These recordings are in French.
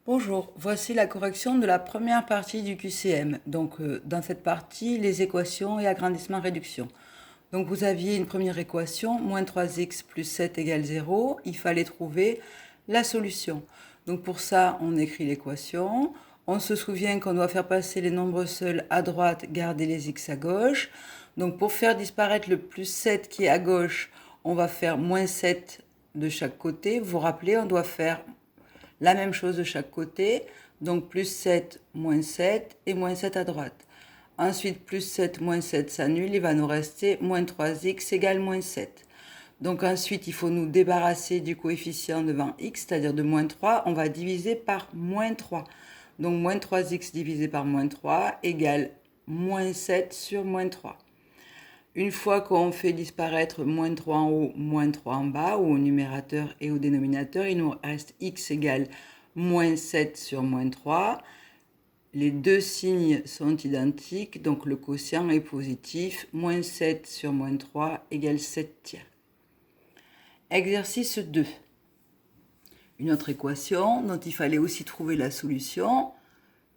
Bonjour, voici la correction de la première partie du QCM. Donc, dans cette partie, les équations et agrandissement-réduction. Donc, vous aviez une première équation, moins 3x plus 7 égale 0. Il fallait trouver la solution. Donc, pour ça, on écrit l'équation. On se souvient qu'on doit faire passer les nombres seuls à droite, garder les x à gauche. Donc, pour faire disparaître le plus 7 qui est à gauche, on va faire moins 7 de chaque côté. Vous vous rappelez, on doit faire la même chose de chaque côté, donc plus 7, moins 7 et moins 7 à droite. Ensuite, plus 7, moins 7 s'annule, il va nous rester moins 3x égale moins 7. Donc ensuite, il faut nous débarrasser du coefficient devant x, c'est-à-dire de moins 3, on va diviser par moins 3. Donc moins 3x divisé par moins 3 égale moins 7 sur moins 3. Une fois qu'on fait disparaître moins 3 en haut, moins 3 en bas, ou au numérateur et au dénominateur, il nous reste x égale moins 7 sur moins 3. Les deux signes sont identiques, donc le quotient est positif. Moins 7 sur moins 3 égale 7 tiers. Exercice 2. Une autre équation dont il fallait aussi trouver la solution.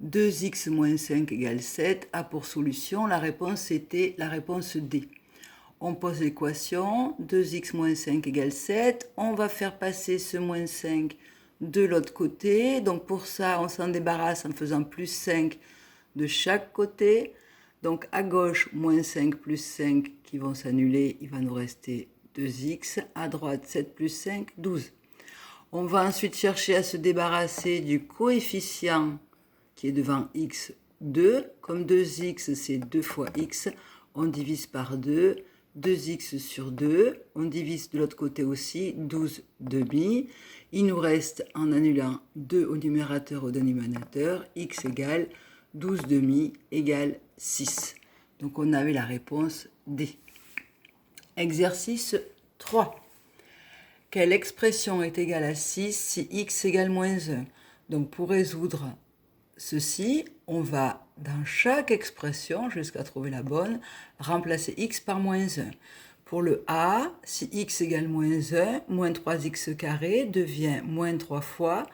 2x moins 5 égale 7 a pour solution, la réponse était la réponse D. On pose l'équation, 2x moins 5 égale 7. On va faire passer ce moins 5 de l'autre côté. Donc pour ça, on s'en débarrasse en faisant plus 5 de chaque côté. Donc à gauche, moins 5 plus 5 qui vont s'annuler. Il va nous rester 2x. À droite, 7 plus 5, 12. On va ensuite chercher à se débarrasser du coefficient qui est devant x, 2. Comme 2x, c'est 2 fois x, on divise par 2. 2x sur 2, on divise de l'autre côté aussi, 12 demi. Il nous reste, en annulant 2 au numérateur au dénominateur, x égale 12 demi égale 6. Donc on avait la réponse D. Exercice 3. Quelle expression est égale à 6 si x égale moins 1? Donc pour résoudre ceci, on va, dans chaque expression, jusqu'à trouver la bonne, remplacer x par moins 1. Pour le a, si x égale moins 1, moins 3x carré devient moins 3 fois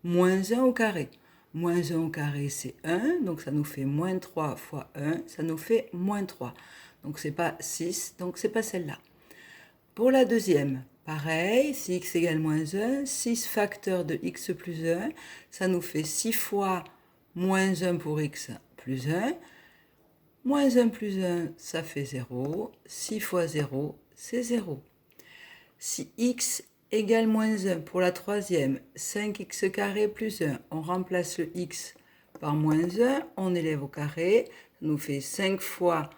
moins 1 au carré. Moins 1 au carré, c'est 1, donc ça nous fait moins 3 fois 1, ça nous fait moins 3. Donc c'est pas 6, donc c'est pas celle-là. Pour la deuxième, pareil, si x égale moins 1, 6 facteurs de x plus 1, ça nous fait 6 fois moins 1 pour x plus 1. Moins 1 plus 1, ça fait 0. 6 fois 0, c'est 0. Si x égale moins 1 pour la troisième, 5x carré plus 1, on remplace le x par moins 1, on élève au carré, ça nous fait 5 fois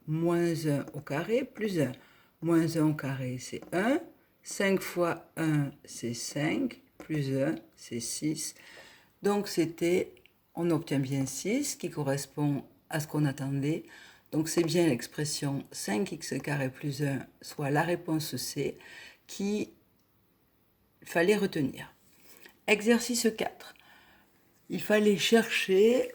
moins 1 au carré plus 1. Moins 1 au carré, c'est 1. 5 fois 1, c'est 5. Plus 1, c'est 6. Donc on obtient bien 6 qui correspond à ce qu'on attendait. Donc c'est bien l'expression 5x carré plus 1, soit la réponse C, qu'il fallait retenir. Exercice 4. Il fallait chercher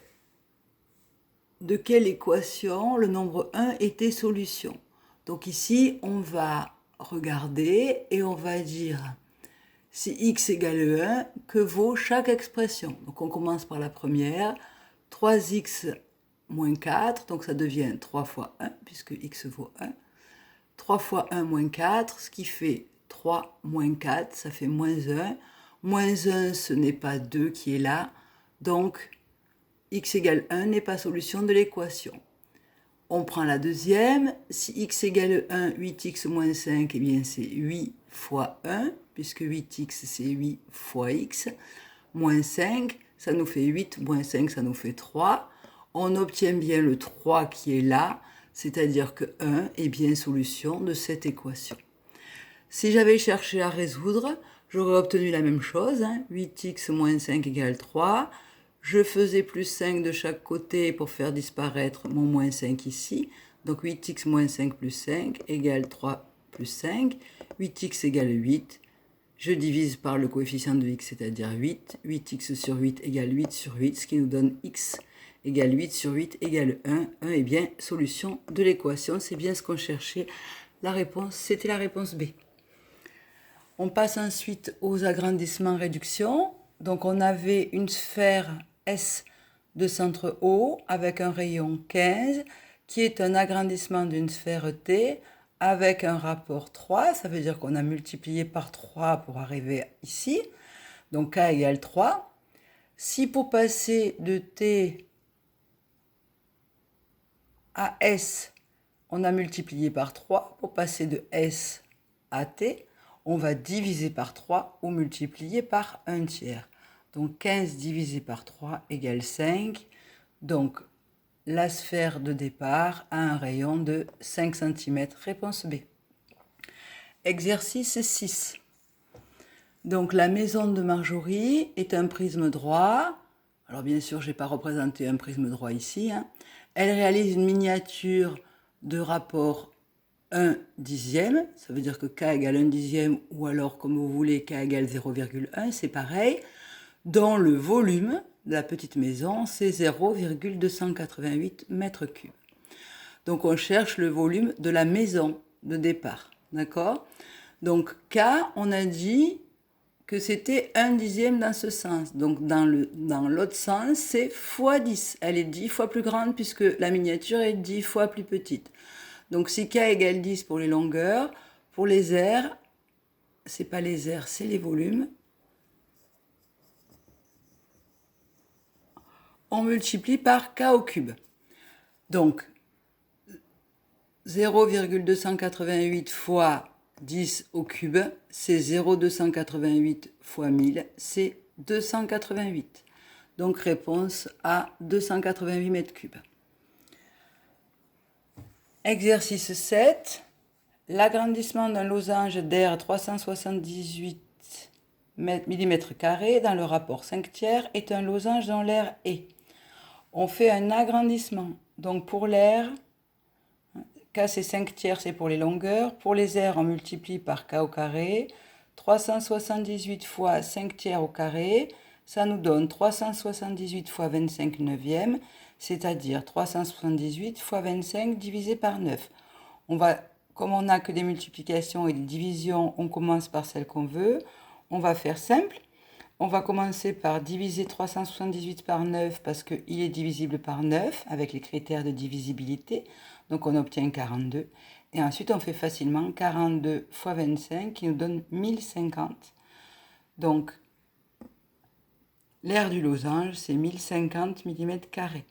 de quelle équation le nombre 1 était solution. Donc ici, on va regarder et on va dire si x égale 1, que vaut chaque expression. Donc on commence par la première, 3x moins 4, donc ça devient 3 fois 1, puisque x vaut 1. 3 fois 1 moins 4, ce qui fait 3 moins 4, ça fait moins 1. Moins 1, ce n'est pas 2 qui est là, donc x égale 1 n'est pas solution de l'équation. On prend la deuxième, si x égale 1, 8x moins 5, eh bien c'est 8 fois 1, puisque 8x c'est 8 fois x, moins 5, ça nous fait 8, moins 5, ça nous fait 3. On obtient bien le 3 qui est là, c'est-à-dire que 1 est bien solution de cette équation. Si j'avais cherché à résoudre, j'aurais obtenu la même chose, 8x moins 5 égale 3. Je faisais plus 5 de chaque côté pour faire disparaître mon moins 5 ici. Donc 8x moins 5 plus 5 égale 3 plus 5. 8x égale 8. Je divise par le coefficient de x, c'est-à-dire 8. 8x sur 8 égale 8 sur 8, ce qui nous donne x égale 8 sur 8 égale 1. 1 est bien solution de l'équation. C'est bien ce qu'on cherchait. La réponse, c'était la réponse B. On passe ensuite aux agrandissements-réductions. Donc on avait une sphère S de centre O avec un rayon 15 qui est un agrandissement d'une sphère T avec un rapport 3. Ça veut dire qu'on a multiplié par 3 pour arriver ici. Donc K égale 3. Si pour passer de T à S, on a multiplié par 3, pour passer de S à T, on va diviser par 3 ou multiplier par 1 tiers. Donc 15 divisé par 3 égale 5. Donc la sphère de départ a un rayon de 5 cm. Réponse B. Exercice 6. Donc la maison de Marjorie est un prisme droit. Alors bien sûr, je n'ai pas représenté un prisme droit ici. Elle réalise une miniature de rapport 1 dixième. Ça veut dire que K égale 1 dixième ou alors, comme vous voulez, K égale 0,1. C'est pareil. Dont le volume de la petite maison, c'est 0,288 mètres cubes. Donc on cherche le volume de la maison de départ. D'accord? Donc K, on a dit que c'était 1 dixième dans ce sens. Donc dans l'autre sens, c'est fois 10. Elle est 10 fois plus grande puisque la miniature est 10 fois plus petite. Donc si K égale 10 pour les longueurs, pour les aires, c'est pas les aires, c'est les volumes. On multiplie par K au cube. Donc 0,288 fois 10 au cube, c'est 0,288 fois 1000, c'est 288. Donc réponse à 288 mètres cubes. Exercice 7. L'agrandissement d'un losange d'air 378 mm² dans le rapport 5 tiers est un losange dont l'air est. On fait un agrandissement. Donc pour l'air, K c'est 5 tiers, c'est pour les longueurs. Pour les aires, on multiplie par K au carré. 378 fois 5 tiers au carré, ça nous donne 378 fois 25 neuvième, c'est-à-dire 378 fois 25 divisé par 9. Comme on n'a que des multiplications et des divisions, on commence par celle qu'on veut. On va faire simple. On va commencer par diviser 378 par 9 parce qu'il est divisible par 9 avec les critères de divisibilité. Donc on obtient 42. Et ensuite on fait facilement 42 fois 25 qui nous donne 1050. Donc l'aire du losange c'est 1050 mm².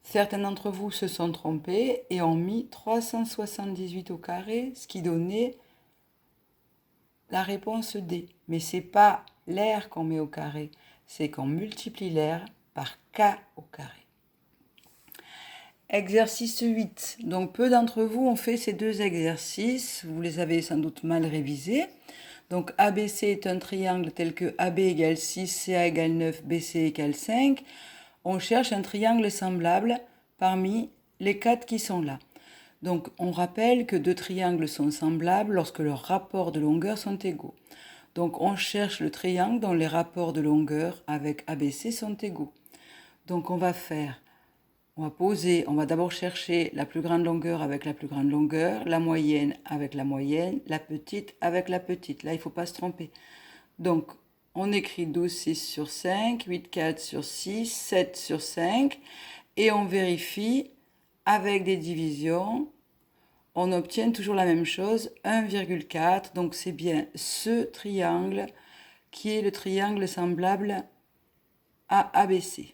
Certains d'entre vous se sont trompés et ont mis 378 au carré, ce qui donnait la réponse D. Mais ce n'est pas l'aire qu'on met au carré, c'est qu'on multiplie l'aire par K au carré. Exercice 8. Donc peu d'entre vous ont fait ces deux exercices, vous les avez sans doute mal révisés. Donc ABC est un triangle tel que AB égale 6, CA égale 9, BC égale 5. On cherche un triangle semblable parmi les 4 qui sont là. Donc on rappelle que deux triangles sont semblables lorsque leurs rapports de longueur sont égaux. Donc on cherche le triangle dont les rapports de longueur avec ABC sont égaux. Donc on va d'abord chercher la plus grande longueur avec la plus grande longueur, la moyenne avec la moyenne, la petite avec la petite. Là, il ne faut pas se tromper. Donc, on écrit 12, 6 sur 5, 8, 4 sur 6, 7 sur 5, et on vérifie avec des divisions. On obtient toujours la même chose, 1,4. Donc, c'est bien ce triangle qui est le triangle semblable à ABC.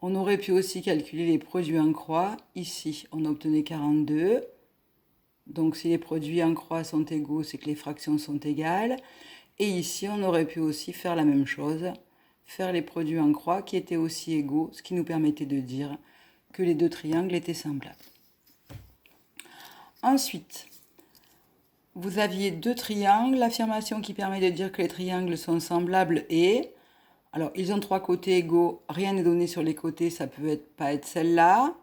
On aurait pu aussi calculer les produits en croix. Ici, on obtenait 42. Donc, si les produits en croix sont égaux, c'est que les fractions sont égales. Et ici, on aurait pu aussi faire la même chose, faire les produits en croix qui étaient aussi égaux, ce qui nous permettait de dire que les deux triangles étaient semblables. Ensuite, vous aviez deux triangles. L'affirmation qui permet de dire que les triangles sont semblables est... Alors, ils ont trois côtés égaux, rien n'est donné sur les côtés, ça peut pas être celle-là.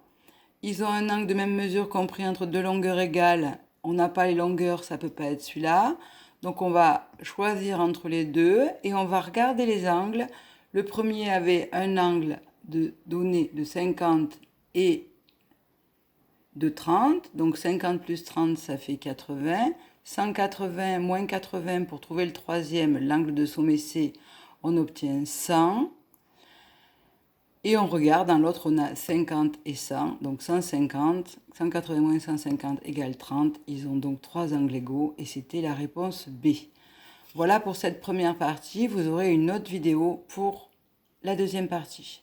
Ils ont un angle de même mesure compris entre deux longueurs égales, on n'a pas les longueurs, ça peut pas être celui-là. Donc, on va choisir entre les deux et on va regarder les angles. Le premier avait un angle donné de 50 et de 30. Donc, 50 plus 30, ça fait 80. 180 moins 80, pour trouver le troisième, l'angle de sommet C, on obtient 100. Et on regarde, dans l'autre, on a 50 et 100. Donc 150, 180 moins 150 égale 30. Ils ont donc 3 angles égaux et c'était la réponse B. Voilà pour cette première partie. Vous aurez une autre vidéo pour la deuxième partie.